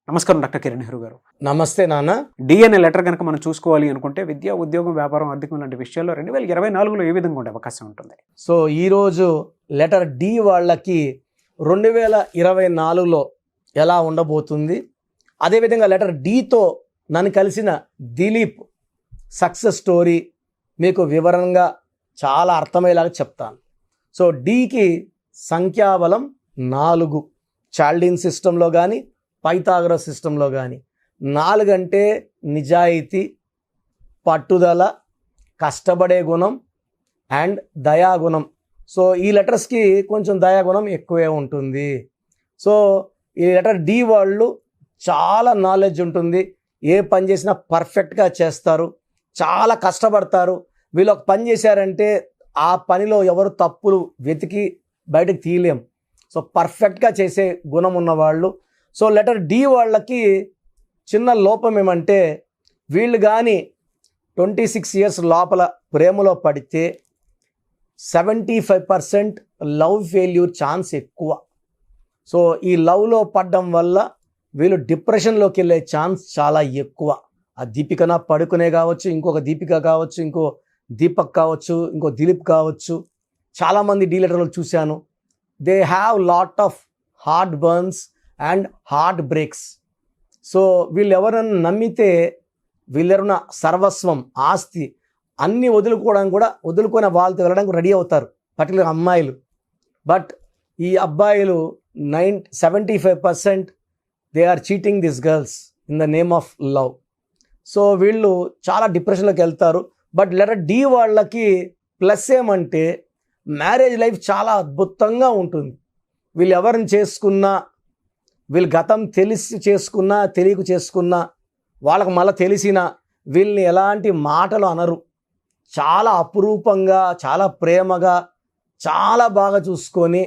నమస్కారం డాక్టర్ కిరణ్ నెహ్రూ గారు. నమస్తే నాన్న. డి అనే లెటర్ కనుక మనం చూసుకోవాలి అనుకుంటే విద్య, ఉద్యోగం, వ్యాపారం, ఆర్థికం లాంటి విషయాల్లో 2024లో ఏ విధంగా ఉండే అవకాశం ఉంటుంది? సో ఈరోజు లెటర్ డి వాళ్ళకి 2024లో ఎలా ఉండబోతుంది, అదేవిధంగా లెటర్ డితో నన్ను కలిసిన దిలీప్ సక్సెస్ స్టోరీ మీకు వివరంగా చాలా అర్థమయ్యేలాగా చెప్తాను. సో డికి సంఖ్యాబలం 4. చాల్డిన్ సిస్టంలో కానీ పైథాగరస్ సిస్టంలో కానీ 4 అంటే నిజాయితీ, పట్టుదల, కష్టపడే గుణం అండ్ దయాగుణం. సో ఈ లెటర్స్కి కొంచెం దయాగుణం ఎక్కువే ఉంటుంది. సో ఈ లెటర్ డి వాళ్ళు చాలా నాలెడ్జ్ ఉంటుంది, ఏ పని చేసినా పర్ఫెక్ట్గా చేస్తారు, చాలా కష్టపడతారు. వీళ్ళు ఒక పని చేశారంటే ఆ పనిలో ఎవరు తప్పులు వెతికి బయటకు తీయలేం. సో పర్ఫెక్ట్గా చేసే గుణం ఉన్నవాళ్ళు. సో లెటర్ డి వాళ్ళకి చిన్న లోపం ఏమంటే, వీళ్ళు కానీ 26 ఇయర్స్ లోపల ప్రేమలో పడితే 75% లవ్ ఫెయిల్యూర్ ఛాన్స్ ఎక్కువ. సో ఈ లవ్లో పడడం వల్ల వీళ్ళు డిప్రెషన్లోకి వెళ్ళే ఛాన్స్ చాలా ఎక్కువ. ఆ దీపికన పడుకునే కావచ్చు, ఇంకొక దీపిక కావచ్చు, ఇంకో దీపక్ కావచ్చు, ఇంకో దిలీప్ కావచ్చు, చాలామంది డీ లెటర్లు చూశాను. They have lot of heart burns and heart breaks. So వీళ్ళు ఎవరన్నా నమ్మితే వీళ్ళెవరన్న సర్వస్వం, ఆస్తి అన్నీ వదులుకొని వాళ్ళతో వెళ్ళడానికి రెడీ అవుతారు, పర్టికులర్ అమ్మాయిలు. బట్ ఈ అబ్బాయిలు 75% they are cheating this girls in the name of love. So వీళ్ళు చాలా డిప్రెషన్లోకి వెళ్తారు. బట్ లెటర్ డి వాళ్ళకి ప్లస్ ఏమంటే, మ్యారేజ్ లైఫ్ చాలా అద్భుతంగా ఉంటుంది. వీళ్ళు ఎవరిని చేసుకున్నా, వీళ్ళు గతం తెలిసి చేసుకున్నా తెలియక చేసుకున్నా, వాళ్ళకి మళ్ళీ తెలిసిన వీళ్ళని ఎలాంటి మాటలు అనరు. చాలా అపురూపంగా, చాలా ప్రేమగా, చాలా బాగా చూసుకొని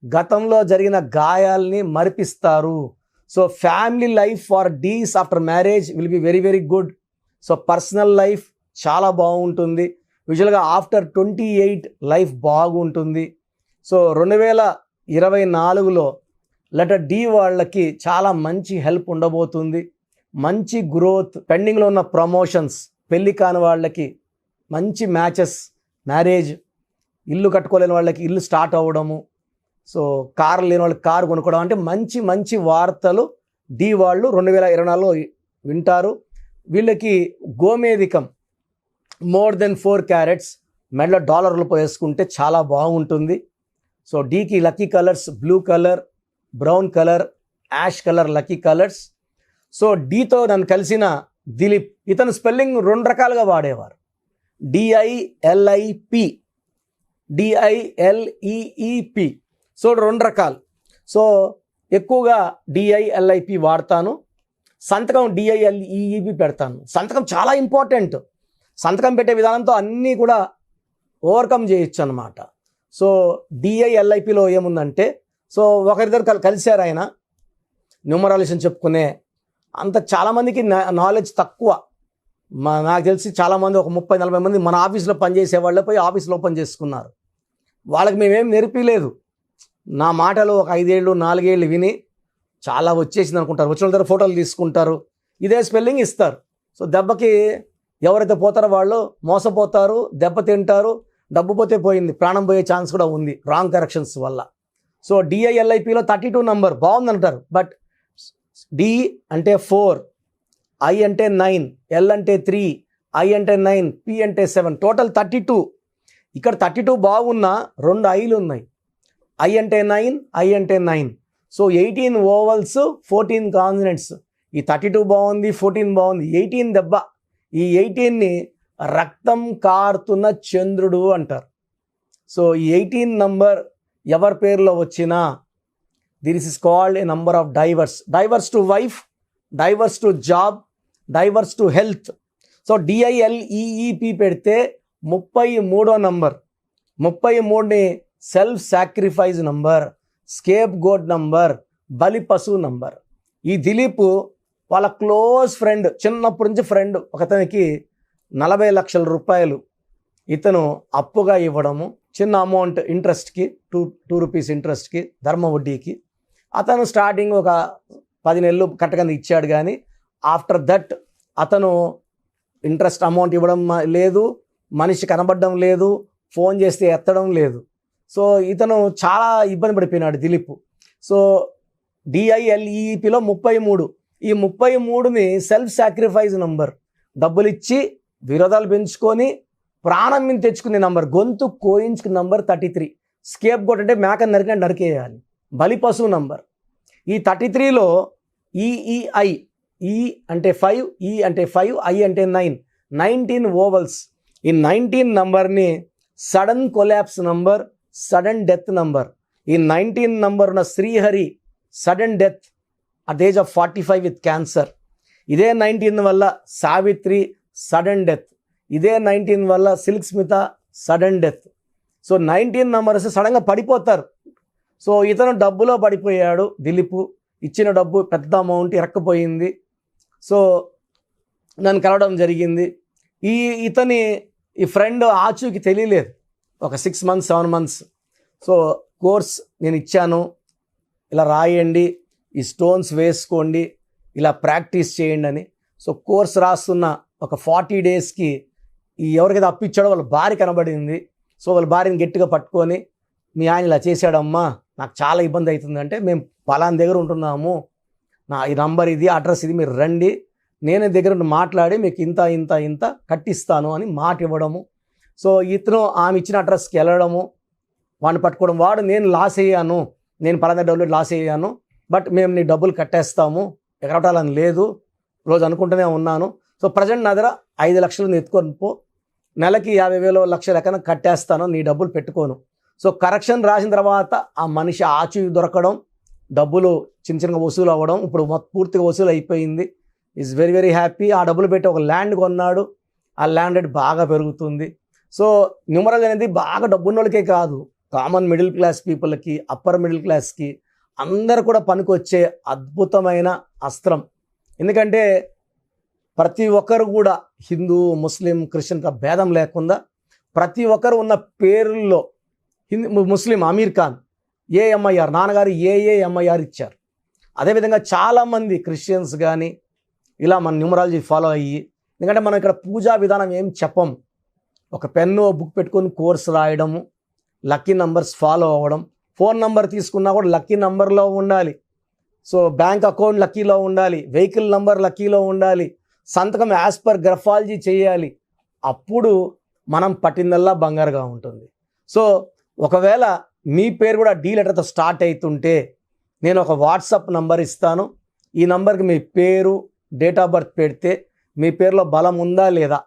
గతంలో జరిగిన గాయాల్ని మరిపిస్తారు. So family life for D's after marriage will be very very good. So personal life చాలా బాగుంటుంది. యూజువల్గా ఆఫ్టర్ 28 లైఫ్ బాగుంటుంది. సో 2024లో లెటర్ డి వాళ్ళకి చాలా మంచి హెల్ప్ ఉండబోతుంది. మంచి గ్రోత్, పెండింగ్లో ఉన్న ప్రమోషన్స్, పెళ్ళి కాని వాళ్ళకి మంచి మ్యాచెస్, మ్యారేజ్, ఇల్లు కట్టుకోలేని వాళ్ళకి ఇల్లు స్టార్ట్ అవ్వడము, సో కారు లేని వాళ్ళకి కారు కొనుక్కోవడం, అంటే మంచి మంచి వార్తలు డి వాళ్ళు 2024లో వింటారు. వీళ్ళకి గోమేధికం మోర్ దెన్ 4 క్యారెట్స్ మెడలో డాలర్లు వేసుకుంటే చాలా బాగుంటుంది. సో డీకి lucky colours blue colour, brown colour, ash colour lucky colours. So డీతో నన్ను కలిసిన దిలీప్, ఇతను స్పెల్లింగ్ 2 రకాలుగా వాడేవారు. DILIP, DILEEP. సో 2 రకాలు. సో ఎక్కువగా DILIP వాడతాను. సంతకం DILEEP పెడతాను. సంతకం చాలా ఇంపార్టెంట్. సంతకం పెట్టే విధానంతో అన్నీ కూడా ఓవర్కమ్ చేయొచ్చు అన్నమాట. సో DILIPలో ఏముందంటే, సో ఒకరిద్దరు కలిశారు, ఆయన న్యూమరాలిజం చెప్పుకునే అంత చాలామందికి నాలెడ్జ్ తక్కువ. నాకు తెలిసి చాలామంది ఒక 30-40 మంది మన ఆఫీస్లో పనిచేసే వాళ్ళే పోయి ఆఫీస్లో ఓపెన్ చేసుకున్నారు. వాళ్ళకి మేమేం నేర్పిలేదు. నా మాటలు ఒక 5 ఏళ్ళు 4 ఏళ్ళు విని చాలా వచ్చేసింది అనుకుంటారు. వచ్చిన దగ్గర ఫోటోలు తీసుకుంటారు, ఇదే స్పెల్లింగ్ ఇస్తారు. సో దెబ్బకి ఎవరైతే పోతారో వాళ్ళు మోసపోతారు, దెబ్బ తింటారు, డబ్బు పోతే పోయింది, ప్రాణం పోయే ఛాన్స్ కూడా ఉంది రాంగ్ కరెక్షన్స్ వల్ల. సో DILIPలో 32 నంబర్ బాగుందంటారు. బట్ D అంటే 4, I అంటే 9, L అంటే 3, I అంటే 9, P అంటే 7, టోటల్ 32. ఇక్కడ 32 బాగున్నా 2 ఐలు ఉన్నాయి. I అంటే 9, I అంటే 9. So 18 ovals, 14 consonants. ఈ 32 బాగుంది, 14 బాగుంది, 18 దెబ్బ. ఈ 18ని రక్తం కారుతున్న చంద్రుడు అంటారు. సో ఈ 18 నంబర్ ఎవరి పేరులో వచ్చినా this is called a number of divorce. Divorce to wife, divorce to job, divorce to health. So DILEEP పెడితే 33వ నంబర్. 33ని self sacrifice number, scapegoat number, బలి పశువు నంబర్. ఈ దిలీప్ వాళ్ళ క్లోజ్ ఫ్రెండ్, చిన్నప్పటి నుంచి ఫ్రెండ్ ఒకతనికి 40 లక్షల రూపాయలు ఇతను అప్పుగా ఇవ్వడము, చిన్న అమౌంట్ ఇంట్రెస్ట్కి, 2 రూపీస్ ఇంట్రెస్ట్కి, ధర్మ వడ్డీకి. అతను స్టార్టింగ్ ఒక 10 నెలలు కరెక్ట్గా ఇచ్చాడు. కానీ ఆఫ్టర్ దట్ అతను ఇంట్రెస్ట్ అమౌంట్ ఇవ్వడం లేదు, మనిషి కనబడడం లేదు, ఫోన్ చేస్తే ఎత్తడం లేదు. సో ఇతను చాలా ఇబ్బంది పడిపోయినాడు దిలీప్. సో DILEEPలో 33, ఈ 33ని సెల్ఫ్ సాక్రిఫైస్ నంబర్, డబ్బులు ఇచ్చి విరోధాలు పెంచుకొని ప్రాణం మీద తెచ్చుకునే నంబర్, గొంతు కోయించుకున్న నంబర్ 33. స్కేప్ గోట్ అంటే మేకను నరికేయాలి, బలి పశువు నంబర్. ఈ 33లో EEI, ఈ అంటే 5, ఈ అంటే 5, I అంటే 9, 19 ఓవల్స్. ఈ 19 నంబర్ని sudden collapse number, sudden death number. ఈ 19 నంబర్ ఉన్న Srihari sudden death at the age of 45 with cancer. ఇదే 19 వల్ల సావిత్రి సడన్ డెత్. ఇదే 19 వల్ల silk Smitha sudden death. So 19 numbers సడన్గా పడిపోతారు. సో ఇతను డబ్బులో పడిపోయాడు దిలీప్. ఇచ్చిన డబ్బు పెద్ద అమౌంట్ ఇరక్కపోయింది. సో నన్ను కలవడం జరిగింది. ఇతని ఫ్రెండ్ ఆచూకి తెలియలేదు ఒక 6 months 7 months. సో కోర్స్ నేను ఇచ్చాను, ఇలా రాయండి, ఈ స్టోన్స్ వేసుకోండి, ఇలా ప్రాక్టీస్ చేయండి అని. సో కోర్స్ రాస్తున్న ఒక 40 daysకి ఎవరికైతే అప్పిచ్చాడో వాళ్ళ భార్య కనబడింది. సో వాళ్ళ భార్యని గట్టిగా పట్టుకొని, మీ ఆయన ఇలా చేశాడమ్మా, నాకు చాలా ఇబ్బంది అవుతుంది అంటే, మేము పలానా దగ్గర ఉంటున్నాము, ఈ నంబర్ ఇది, అడ్రస్ ఇది, మీరు రండి, నేనే దగ్గర మాట్లాడి మీకు ఇంత ఇంత ఇంత కట్టిస్తాను అని మాట ఇవ్వడము. సో ఇతను ఆమె ఇచ్చిన అడ్రస్కి వెళ్ళడము, వాడిని పట్టుకోవడం. వాడు నేను లాస్ అయ్యాను, నేను పలానా డబ్బులు లాస్ అయ్యాను, బట్ మేము నీ డబ్బులు కట్టేస్తాము, ఎగరటాలని లేదు, రోజు అనుకుంటూనే ఉన్నాను. సో ప్రజెంట్ నా దగ్గర 5 లక్షలు ఎత్తుకొని పో, నెలకి 50,000 లక్షల ఎక్కడ కట్టేస్తాను, నీ డబ్బులు పెట్టుకోను. సో కరెక్షన్ రాసిన తర్వాత ఆ మనిషి ఆచూ దొరకడం, డబ్బులు చిన్న చిన్నగా వసూలు అవ్వడం, ఇప్పుడు పూర్తిగా వసూలు అయిపోయింది. Is very very happy. ఆ డబ్బులు పెట్టి ఒక ల్యాండ్ కొన్నాడు, ఆ ల్యాండ్ రేట్ బాగా పెరుగుతుంది. సో న్యూమరాలజీ అనేది బాగా డబ్బున్న వాళ్ళకే కాదు, కామన్ మిడిల్ క్లాస్ పీపుల్కి, అప్పర్ మిడిల్ క్లాస్కి అందరు కూడా పనికొచ్చే అద్భుతమైన అస్త్రం. ఎందుకంటే ప్రతి ఒక్కరు కూడా హిందూ, ముస్లిం, క్రిస్టియన్ భేదం లేకుండా ప్రతి ఒక్కరు ఉన్న పేర్లలో ముస్లిం అమీర్ ఖాన్ AMIR, నాన్నగారు AAMIR ఇచ్చారు. అదేవిధంగా చాలామంది క్రిస్టియన్స్ కానీ ఇలా మన న్యూమరాలజీ ఫాలో అయ్యి, ఎందుకంటే మనం ఇక్కడ పూజా విధానం ఏం చెప్పం, ఒక పెన్ను బుక్ పెట్టుకొని కోర్స్ రాయడము, లక్కీ నంబర్స్ ఫాలో అవ్వడం, ఫోన్ నంబర్ తీసుకున్నా కూడా లక్కీ నంబర్లో ఉండాలి. సో బ్యాంక్ అకౌంట్ లక్కీలో ఉండాలి, వెహికల్ నంబర్ లక్కీలో ఉండాలి, సంతకం యాజ్ పర్ గ్రఫాలజీ చేయాలి. అప్పుడు మనం పట్టిందల్లా బంగారుగా ఉంటుంది. సో ఒకవేళ మీ పేరు కూడా D లెటర్తో స్టార్ట్ అవుతుంటే నేను ఒక వాట్సాప్ నంబర్ ఇస్తాను. ఈ నంబర్కి మీ పేరు, డేట్ ఆఫ్ బర్త్ పెడితే మీ పేరులో బలం ఉందా లేదా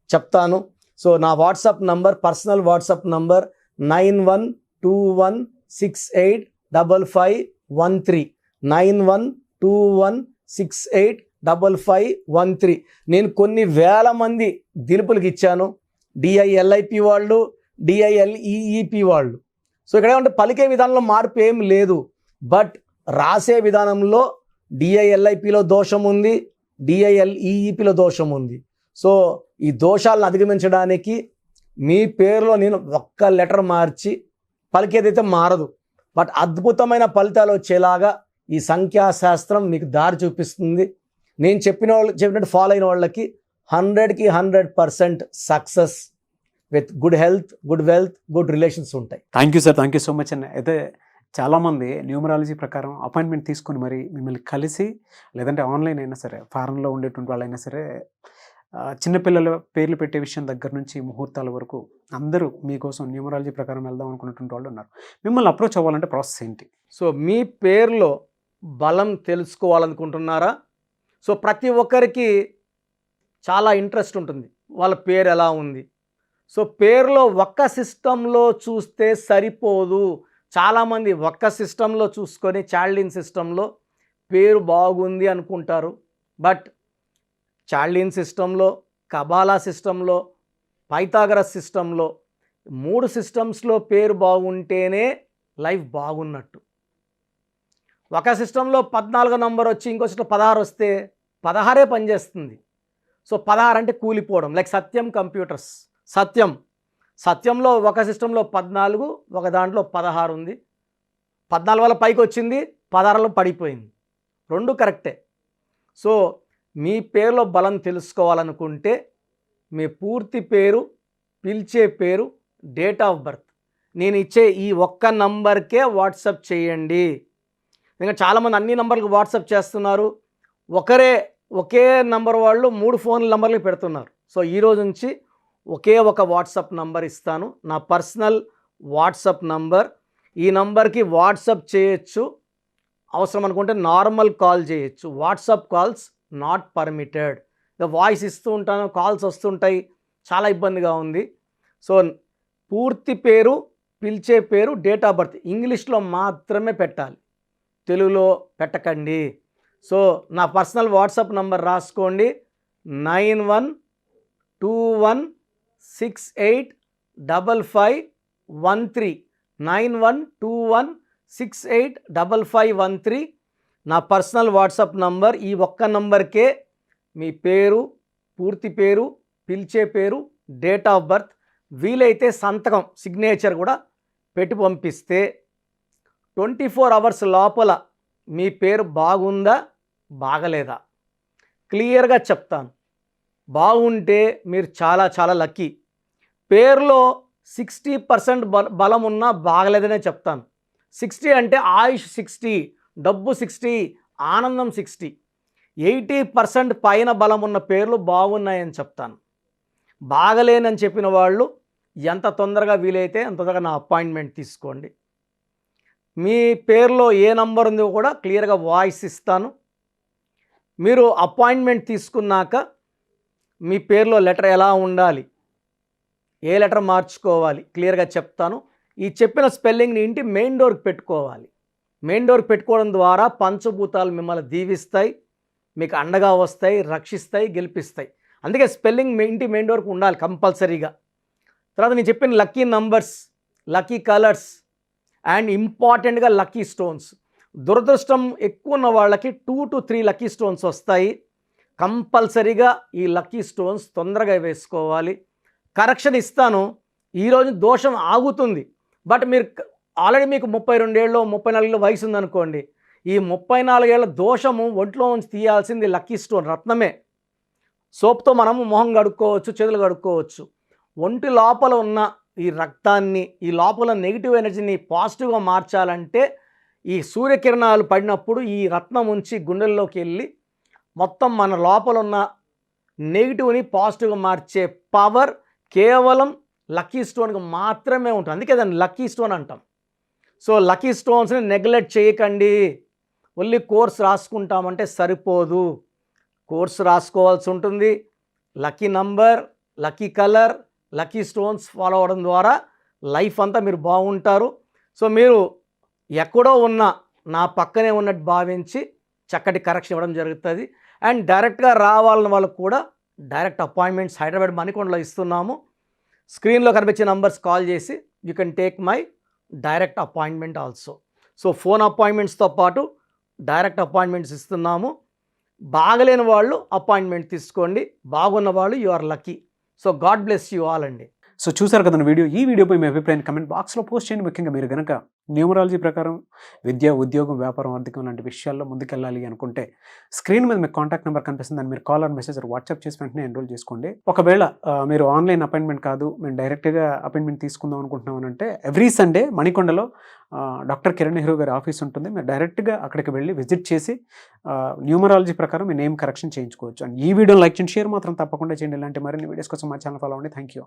చెప్తాను. సో నా WhatsApp number, personal WhatsApp number 9121685513, 9121685513. నేను కొన్ని వేల మంది దిలుపులకు ఇచ్చాను, DILIP వాళ్ళు, DILEEP వాళ్ళు. సో ఇక్కడ ఏమంటే పలికే విధానంలో మార్పు ఏం లేదు, బట్ రాసే విధానంలో DILIPలో దోషం ఉంది, DILEEPలో దోషం ఉంది. సో ఈ దోషాలను అధిగమించడానికి మీ పేరులో నేను ఒక్క లెటర్ మార్చి, పలికేదైతే మారదు, బట్ అద్భుతమైన ఫలితాలు వచ్చేలాగా ఈ సంఖ్యాశాస్త్రం మీకు దారి చూపిస్తుంది. నేను చెప్పినట్టు ఫాలో అయిన వాళ్ళకి 100కి 100% success with good health, good wealth, good relations ఉంటాయి. Thank you sir, thank you so much అండి. అయితే చాలామంది న్యూమరాలజీ ప్రకారం అపాయింట్మెంట్ తీసుకొని మరి మిమ్మల్ని కలిసి, లేదంటే ఆన్లైన్ అయినా సరే, ఫారెన్లో ఉండేటువంటి వాళ్ళైనా సరే, చిన్నపిల్లల పేర్లు పెట్టే విషయం దగ్గర నుంచి ముహూర్తాల వరకు అందరూ మీకోసం న్యూమరాలజీ ప్రకారం వెళ్దాం అనుకున్నటువంటి వాళ్ళు ఉన్నారు. మిమ్మల్ని అప్రోచ్ అవ్వాలంటే ప్రాసెస్ ఏంటి? సో మీ పేరులో బలం తెలుసుకోవాలనుకుంటున్నారా? సో ప్రతి ఒక్కరికి చాలా ఇంట్రెస్ట్ ఉంటుంది, వాళ్ళ పేరు ఎలా ఉంది. సో పేరులో ఒక్క సిస్టంలో చూస్తే సరిపోదు. చాలామంది ఒక్క సిస్టంలో చూసుకొని చాల్డిన్ సిస్టంలో పేరు బాగుంది అనుకుంటారు, బట్ చాల్డిన్ సిస్టంలో, కబాలా సిస్టంలో, పైథాగరస్ సిస్టంలో 3 సిస్టమ్స్లో పేరు బాగుంటేనే లైఫ్ బాగున్నట్టు. ఒక సిస్టంలో 14 నంబర్ వచ్చి ఇంకో సిస్టంలో 16 వస్తే 16 పనిచేస్తుంది. సో 16 అంటే కూలిపోవడం. లైక్ సత్యం కంప్యూటర్స్, సత్యంలో ఒక సిస్టంలో 14, ఒక దాంట్లో 16 ఉంది. 14 వల్ల పైకి వచ్చింది, 16లో పడిపోయింది. రెండు కరెక్టే. సో మీ పేరులో బలం తెలుసుకోవాలనుకుంటే మీ పూర్తి పేరు, పిలిచే పేరు, డేట్ ఆఫ్ బర్త్ నేను ఇచ్చే ఈ ఒక్క నంబర్కే వాట్సాప్ చేయండి. ఇంకా చాలామంది అన్ని నంబర్లకు వాట్సాప్ చేస్తున్నారు. ఒకే నంబర్ వాళ్ళు 3 ఫోన్ నంబర్లు పెడుతున్నారు. సో ఈరోజు నుంచి ఒకే ఒక వాట్సాప్ నంబర్ ఇస్తాను, నా పర్సనల్ వాట్సాప్ నంబర్. ఈ నంబర్కి వాట్సాప్ చేయొచ్చు, అవసరం అనుకుంటే నార్మల్ కాల్ చేయొచ్చు. WhatsApp calls not permitted. ఇక వాయిస్ ఇస్తూ ఉంటాను, కాల్స్ వస్తుంటాయి, చాలా ఇబ్బందిగా ఉంది. సో పూర్తి పేరు, పిలిచే పేరు, డేట్ ఆఫ్ బర్త్ ఇంగ్లీష్లో మాత్రమే పెట్టాలి, తెలుగులో పెట్టకండి. సో నా పర్సనల్ వాట్సాప్ నంబర్ రాసుకోండి, 9121685513 9121685513 నా పర్సనల్ వాట్సాప్ నంబర్. ఈ ఒక్క నంబర్కే మీ పేరు, పూర్తి పేరు, పిలిచే పేరు, డేట్ ఆఫ్ బర్త్, వీలైతే సంతకం, సిగ్నేచర్ కూడా పెట్టి పంపిస్తే 24 అవర్స్ లోపల మీ పేరు బాగుందా బాగలేదా క్లియర్గా చెప్తాను. బాగుంటే మీరు చాలా చాలా లక్కీ. పేరులో 60% బలం ఉన్నా బాగలేదనే చెప్తాను. 60 అంటే ఆయుష్ 60, డబ్బు 60, ఆనందం 60. 80% పైన బలం ఉన్న పేర్లు బాగున్నాయని చెప్తాను. బాగలేనని చెప్పిన వాళ్ళు ఎంత తొందరగా వీలైతే అంత తొందరగా నా అపాయింట్మెంట్ తీసుకోండి. మీ పేరులో ఏ నంబర్ ఉందో కూడా క్లియర్గా వాయిస్ ఇస్తాను. మీరు అపాయింట్మెంట్ తీసుకున్నాక మీ పేరులో లెటర్ ఎలా ఉండాలి, ఏ లెటర్ మార్చుకోవాలి క్లియర్గా చెప్తాను. ఈ చెప్పిన స్పెల్లింగ్ని ఇంటి మెయిన్ డోర్కి పెట్టుకోవాలి. మెయిన్ డోర్కి పెట్టుకోవడం ద్వారా పంచభూతాలు మిమ్మల్ని దీవిస్తాయి, మీకు అండగా వస్తాయి, రక్షిస్తాయి, గెలిపిస్తాయి. అందుకే స్పెల్లింగ్ ఇంటి మెయిన్ డోర్కి ఉండాలి కంపల్సరీగా. తర్వాత నేను చెప్పిన lucky numbers, lucky colours and ఇంపార్టెంట్గా లక్కీ స్టోన్స్. దురదృష్టం ఎక్కువ ఉన్న వాళ్ళకి 2 to 3 లక్కీ స్టోన్స్ వస్తాయి. కంపల్సరీగా ఈ లక్కీ స్టోన్స్ తొందరగా వేసుకోవాలి. కరెక్షన్ ఇస్తాను, ఈరోజు దోషం ఆగుతుంది. బట్ మీరు ఆల్రెడీ మీకు 32 ఏళ్ళు 34 ఏళ్ళ వయసు ఉందనుకోండి, ఈ 34 ఏళ్ళ దోషము ఒంట్లో నుంచి తీయాల్సింది లక్కీ స్టోన్ రత్నమే. సోప్తో మనము మొహం కడుక్కోవచ్చు, చేతులు కడుక్కోవచ్చు. ఒంటి లోపల ఉన్న ఈ రక్తాన్ని, ఈ లోపల నెగిటివ్ ఎనర్జీని పాజిటివ్గా మార్చాలంటే ఈ సూర్యకిరణాలు పడినప్పుడు ఈ రత్నం ఉంచి గుండెల్లోకి వెళ్ళి మొత్తం మన లోపల ఉన్న నెగిటివ్ని పాజిటివ్గా మార్చే పవర్ కేవలం లక్కీ స్టోన్కి మాత్రమే ఉంటుంది. అందుకే దాన్ని లక్కీ స్టోన్ అంటాం. సో లక్కీ స్టోన్స్ని నెగ్లెక్ట్ చేయకండి. ఓన్లీ కోర్స్ రాసుకుంటామంటే సరిపోదు, కోర్స్ రాసుకోవాల్సి ఉంటుంది. Lucky number, lucky colour, lucky stones follow అవ్వడం ద్వారా లైఫ్ అంతా మీరు బాగుంటారు. సో మీరు ఎక్కడో ఉన్న నా పక్కనే ఉన్నట్టు భావించి చక్కటి కరెక్షన్ ఇవ్వడం జరుగుతుంది. అండ్ డైరెక్ట్గా రావాలని వాళ్ళకు కూడా డైరెక్ట్ అపాయింట్మెంట్స్ హైదరాబాద్ మణికొండలో ఇస్తున్నాము. స్క్రీన్లో కనిపించే నంబర్స్ కాల్ చేసి you can take my direct appointment also. So phone అపాయింట్మెంట్స్తో పాటు డైరెక్ట్ అపాయింట్మెంట్స్ ఇస్తున్నాము. బాగలేని వాళ్ళు అపాయింట్మెంట్ తీసుకోండి, బాగున్న వాళ్ళు you are lucky. So God bless you all అండి. సో చూసారు కదా వీడియో. ఈ వీడియోపై మీ అభిప్రాయాన్ని కమెంట్ బాక్స్లో పోస్ట్ చేయండి. ముఖ్యంగా మీరు కనుక న్యూమరాలజీ ప్రకారం విద్య, ఉద్యోగం, వ్యాపారం, ఆర్థికం లాంటి విషయాల్లో ముందుకెళ్ళాలి అనుకుంటే స్క్రీన్ మీద మీకు కాంటాక్ట్ నెంబర్ కనిపిస్తుంది, దాన్ని మీరు కాల్ ఆర్ మెసేజ్ వాట్సాప్ చేసి వెంటనే ఎన్రోల్ చేసుకోండి. ఒకవేళ మీరు ఆన్లైన్ అపాయింట్మెంట్ కాదు, మేము డైరెక్ట్గా అపాయింట్మెంట్ తీసుకుందాం అనుకుంటున్నాం అంటే ఎవ్రీ సండే మణికొండలో డాక్టర్ కిరణ్ నెహ్రూ గారి ఆఫీస్ ఉంటుంది. మీరు డైరెక్ట్గా అక్కడికి వెళ్ళి విజిట్ చేసి న్యూమరాలజీ ప్రకారం మీ నేమ్ కరెక్షన్ చేయించుకోవచ్చు. అండ్ ఈ వీడియో లైక్ చేయండి, షేర్ మాత్రం తప్పకుండా చేయండి. ఇలాంటి మరిన్ని వీడియోస్ కోసం మా ఛానల్ ఫాలో అవ్వండి. Thank you.